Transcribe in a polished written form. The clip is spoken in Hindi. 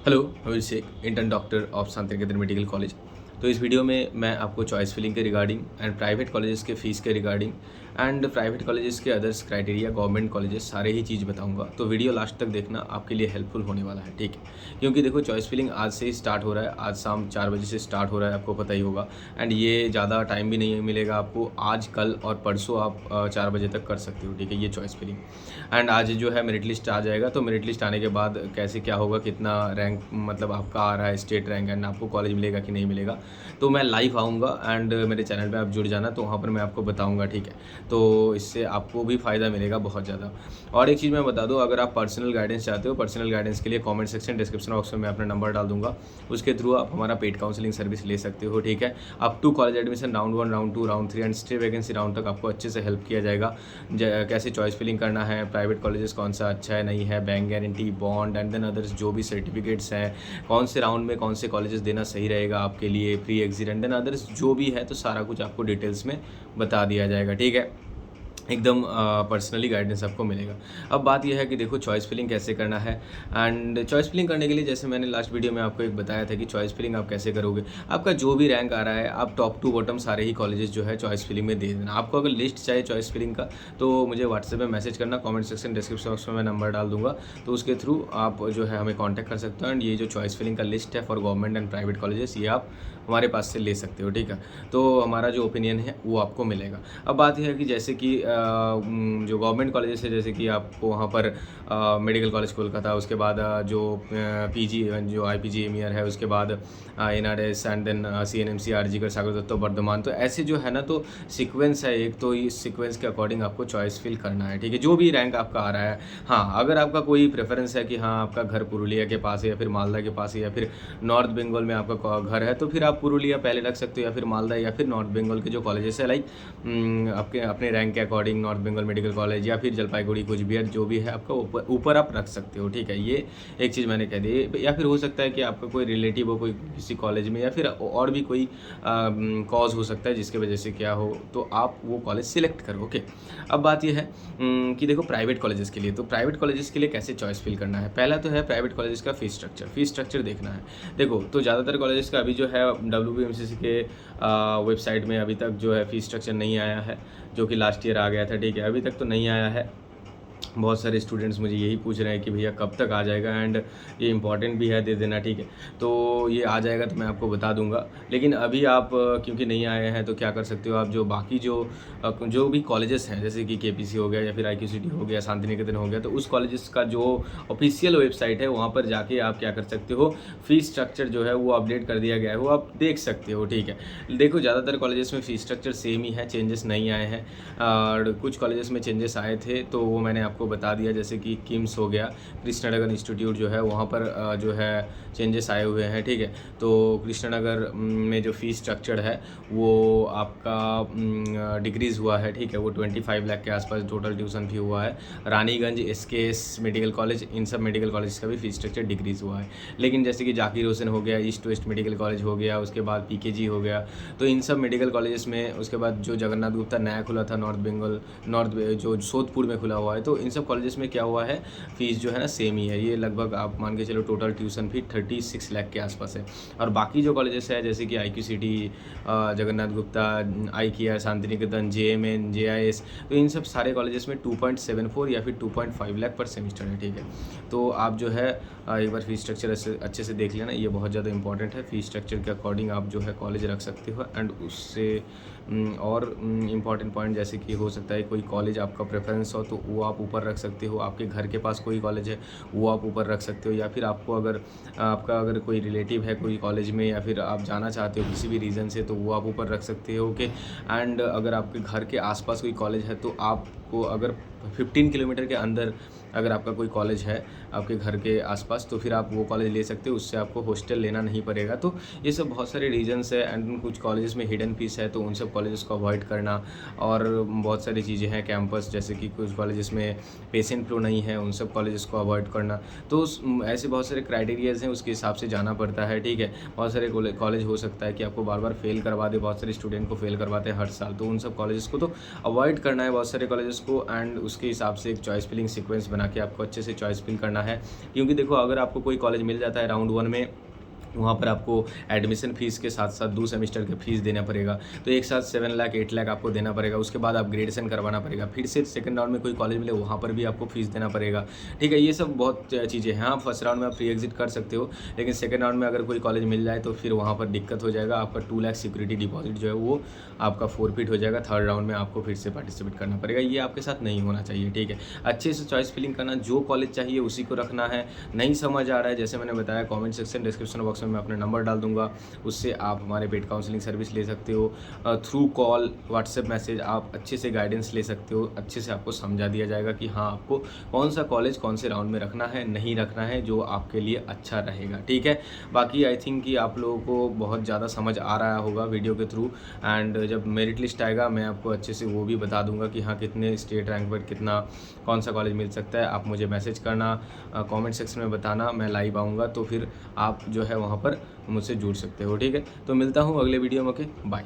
Hello, Abhishek, intern doctor of Shantiniketan medical college. तो इस वीडियो में मैं आपको चॉइस फिलिंग के रिगार्डिंग एंड प्राइवेट कॉलेजेस के फ़ीस के रिगार्डिंग एंड प्राइवेट कॉलेजेस के अदर्स क्राइटेरिया, गवर्नमेंट कॉलेजेस सारे ही चीज़ बताऊंगा। तो वीडियो लास्ट तक देखना, आपके लिए हेल्पफुल होने वाला है, ठीक है। क्योंकि देखो, चॉइस फिलिंग आज से ही स्टार्ट हो रहा है, आज शाम 4 बजे से स्टार्ट हो रहा है, आपको पता ही होगा। एंड ये ज़्यादा टाइम भी नहीं मिलेगा आपको, आज कल और परसों आप 4 बजे तक कर सकते हो, ठीक है, ये चॉइस फिलिंग। एंड आज जो है मेरिट लिस्ट आ जाएगा, तो मेरिट लिस्ट आने के बाद कैसे क्या होगा, कितना रैंक मतलब आपका आ रहा है, स्टेट रैंक, एंड आपको कॉलेज मिलेगा कि नहीं मिलेगा, तो मैं लाइव आऊँगा। एंड मेरे चैनल पे आप जुड़ जाना, तो वहाँ पर मैं आपको बताऊँगा, ठीक है। तो इससे आपको भी फ़ायदा मिलेगा बहुत ज़्यादा। और एक चीज़ मैं बता दूँ, अगर आप पर्सनल गाइडेंस चाहते हो, पर्सनल गाइडेंस के लिए कमेंट सेक्शन, डिस्क्रिप्शन बॉक्स में मैं अपना नंबर डाल दूँगा, उसके थ्रू आप हमारा पेड काउंसलिंग सर्विस ले सकते हो, ठीक है। Up to college admission round 1, round 2, round 3 and stay vacancy round तक आपको अच्छे से हेल्प किया जाएगा। कैसे चॉइस फिलिंग करना है, प्राइवेट कॉलेजेस कौन सा अच्छा है, नहीं है, bank guarantee, bond and than others जो भी सर्टिफिकेट्स हैं, कौन से राउंड में कौन से कॉलेजेस देना सही रहेगा आपके लिए, pre exit and than others जो भी है, तो सारा कुछ आपको डिटेल्स में बता दिया जाएगा, ठीक है। एकदम पर्सनली गाइडेंस आपको मिलेगा। अब बात यह है कि देखो, चॉइस फिलिंग कैसे करना है। एंड चॉइस फिलिंग करने के लिए, जैसे मैंने लास्ट वीडियो में आपको एक बताया था कि चॉइस फिलिंग आप कैसे करोगे। आपका जो भी रैंक आ रहा है, आप टॉप टू बॉटम सारे ही कॉलेजेस जो है चॉइस फिलिंग में दे देना। आपको अगर लिस्ट चाहिए चॉइस फिलिंग का, तो मुझे व्हाट्सएप में मैसेज करना, कमेंट सेक्शन, डिस्क्रिप्शन बॉक्स में मैं नंबर डाल दूंगा, तो उसके थ्रू आप जो है हमें कॉन्टैक्ट कर सकते हो। एंड ये जो चॉइस फिलिंग का लिस्ट है for government and private colleges, ये आप हमारे पास से ले सकते हो, ठीक है। तो हमारा जो ओपिनियन है वो आपको मिलेगा। अब बात यह है कि जैसे कि जो गवर्नमेंट कॉलेजेस है, जैसे कि आपको वहाँ पर मेडिकल कॉलेज कोलकाता, उसके बाद जो पीजी जो IPGMER है, उसके बाद NRS and then CNMC, RG Kar, Sagar Dutta, Bardhaman, तो ऐसे जो है ना, तो सीक्वेंस है एक, तो इस सीक्वेंस के अकॉर्डिंग आपको चॉइस फिल करना है, ठीक है, जो भी रैंक आपका आ रहा है। हाँ, अगर आपका कोई प्रेफरेंस है कि हाँ आपका घर पुरुलिया के पास है, या फिर मालदा के पास है, या फिर नॉर्थ बंगाल में आपका घर है, तो फिर आप पुरुलिया पहले रख सकते हो, या फिर मालदा, या फिर नॉर्थ बंगाल के जो कॉलेजेस है, लाइक आपके अपने रैंक के according north Bengal medical college, या फिर जलपाईगुड़ी, कुचबिहार, जो भी है आपका ऊपर आप रख सकते हो, ठीक है। ये एक चीज़ मैंने कह दी। या फिर हो सकता है कि आपका कोई रिलेटिव हो कोई किसी कॉलेज में, या फिर और भी कोई कॉज हो सकता है जिसकी वजह से क्या हो, तो आप वो कॉलेज सिलेक्ट करो, ओके। अब बात ये है कि देखो, प्राइवेट कॉलेजेस के लिए, तो प्राइवेट कॉलेजेस के लिए कैसे चॉइस फिल करना है। पहला तो है प्राइवेट कॉलेजेस का फीस स्ट्रक्चर देखना है। देखो, तो ज़्यादातर कॉलेजेस का अभी जो है WBMCC के वेबसाइट में अभी तक जो है फीस स्ट्रक्चर नहीं आया है, जो कि लास्ट ईयर आ गया था, ठीक है। अभी तक तो नहीं आया है। बहुत सारे स्टूडेंट्स मुझे यही पूछ रहे हैं कि भैया कब तक आ जाएगा, एंड ये इंपॉर्टेंट भी है, दे देना, ठीक है। तो ये आ जाएगा तो मैं आपको बता दूंगा। लेकिन अभी आप क्योंकि नहीं आए हैं, तो क्या कर सकते हो आप, जो बाकी जो भी कॉलेजेस हैं, जैसे कि KPC हो गया, या फिर IQCT हो गया, शांति निकेतन हो गया, तो उस कॉलेजेस का जो ऑफिशियल वेबसाइट है, वहाँ पर जाके आप क्या कर सकते हो, फीस स्ट्रक्चर जो है वो अपडेट कर दिया गया है, वो आप देख सकते हो, ठीक है। देखो, ज़्यादातर कॉलेजेस में फ़ीस स्ट्रक्चर सेम ही है, चेंजेस नहीं आए हैं। और कुछ कॉलेजेस में चेंजेस आए थे, तो वो मैंने आपको बता दिया, जैसे कि किम्स हो गया, कृष्णनगर इंस्टीट्यूट जो है, वहाँ पर जो है चेंजेस आए हुए हैं, ठीक है। तो कृष्णनगर में जो फ़ीस स्ट्रक्चर है वो आपका डिक्रीज़ हुआ है, ठीक है। वो 25 लाख के आसपास टोटल ट्यूशन फी हुआ है। रानीगंज, SKS मेडिकल कॉलेज, इन सब मेडिकल कॉलेज का भी फ़ीस स्ट्रक्चर डिक्रीज़ हुआ है। लेकिन जैसे कि जाकिर हुसैन हो गया, ईस्ट वेस्ट मेडिकल कॉलेज हो गया, उसके बाद PKG हो गया, तो इन सब मेडिकल कॉलेजेस में, उसके बाद जो जगन्नाथ गुप्ता नया खुला था नॉर्थ बंगाल, जो सोदपुर में खुला हुआ है, तो इन सब कॉलेजेस में क्या हुआ है, फ़ीस जो है ना सेम ही है। ये लगभग आप मान के चलो टोटल ट्यूशन फी 36 लाख के आसपास है। और बाकी जो कॉलेजेस है, जैसे कि IQCT, Jagannath Gupta, IKEA, Shanti Niketan, JMN, JIS, तो इन सब सारे कॉलेजेस में 2.74 या फिर 2.5 लाख पर सेमिस्टर है, ठीक है। तो आप जो है एक बार फ़ीस स्ट्रक्चर अच्छे से देख लेना, ये बहुत ज़्यादा इंपॉर्टेंट है। फ़ीस स्ट्रक्चर के अकॉर्डिंग आप जो है कॉलेज रख सकते हो। एंड उससे और इम्पॉर्टेंट पॉइंट, जैसे कि हो सकता है कोई कॉलेज आपका प्रेफरेंस हो, तो वो आप ऊपर रख सकते हो। आपके घर के पास कोई कॉलेज है, वो आप ऊपर रख सकते हो। या फिर आपको अगर कोई रिलेटिव है कोई कॉलेज में, या फिर आप जाना चाहते हो किसी भी रीज़न से, तो वो आप ऊपर रख सकते हो, ओके। एंड अगर आपके घर के आसपास कोई कॉलेज है, तो आपको अगर 15 किलोमीटर के अंदर अगर आपका कोई कॉलेज है आपके घर के आसपास, तो फिर आप वो कॉलेज ले सकते हो, उससे आपको हॉस्टल लेना नहीं पड़ेगा। तो ये सब बहुत सारे रीजंस है। एंड कुछ कॉलेजेस में हिडन फीस है, तो उन सब कॉलेजेस को अवॉइड करना। और बहुत सारी चीज़ें हैं कैंपस, जैसे कि कुछ कॉलेजेस में पेशेंट फ्लो नहीं है, उन सब कॉलेजेस को अवॉइड करना। तो ऐसे बहुत सारे क्राइटेरियाज़ हैं, उसके हिसाब से जाना पड़ता है, ठीक है। बहुत सारे कॉलेज हो सकता है कि आपको बार बार फेल करवा दे, बहुत सारे स्टूडेंट को फेल करवाते हैं हर साल, तो उन सब कॉलेजेस को तो अवॉइड करना है। बहुत सारे कॉलेजेस कॉलेजेस को एंड उसके हिसाब से एक चॉइस फिलिंग सीक्वेंस बना के आपको अच्छे से चॉइस फिल करना है। क्योंकि देखो, अगर आपको कोई कॉलेज मिल जाता है राउंड 1 में, वहाँ पर आपको एडमिशन फ़ीस के साथ साथ 2 सेमेस्टर के फ़ीस देना पड़ेगा। तो एक साथ 7 लाख 8 लाख आपको देना पड़ेगा। उसके बाद आप ग्रेजुएशन करवाना पड़ेगा। फिर से सेकंड राउंड में कोई कॉलेज मिले, वहाँ पर भी आपको फ़ीस देना पड़ेगा। ठीक है, ये सब बहुत चीज़ें हैं। हाँ, फर्स्ट राउंड में आप फ्री एग्जिट कर सकते हो, लेकिन सेकंड राउंड में अगर कोई कॉलेज मिल जाए तो फिर वहाँ पर दिक्कत हो जाएगा। आपका 2 लाख सिक्योरिटी डिपॉजिट जो है वो आपका फोरफिट हो जाएगा। थर्ड राउंड में आपको फिर से पार्टिसिपेट करना पड़ेगा। ये आपके साथ नहीं होना चाहिए। ठीक है, अच्छे से चॉइस फिलिंग करना, जो कॉलेज चाहिए उसी को रखना है। नहीं समझ आ रहा है, जैसे मैंने बताया, कमेंट सेक्शन डिस्क्रिप्शन बॉक्स में मैं अपना नंबर डाल दूंगा, उससे आप हमारे पेड काउंसलिंग सर्विस ले सकते हो। थ्रू कॉल, व्हाट्सएप मैसेज आप अच्छे से गाइडेंस ले सकते हो। अच्छे से आपको समझा दिया जाएगा कि हाँ, आपको कौन सा कॉलेज कौन से राउंड में रखना है, नहीं रखना है, जो आपके लिए अच्छा रहेगा। ठीक है, बाकी आई थिंक कि आप लोगों को बहुत ज़्यादा समझ आ रहा होगा वीडियो के थ्रू। एंड जब मेरिट लिस्ट आएगा मैं आपको अच्छे से वो भी बता दूंगा कि हाँ, कितने स्टेट रैंक पर कितना कौन सा कॉलेज मिल सकता है। आप मुझे मैसेज करना, कमेंट सेक्शन में बताना, मैं लाइव आऊँगा, तो फिर आप जो है वहाँ पर मुझसे जुड़ सकते हो। ठीक है, तो मिलता हूँ अगले वीडियो में। Okay, bye.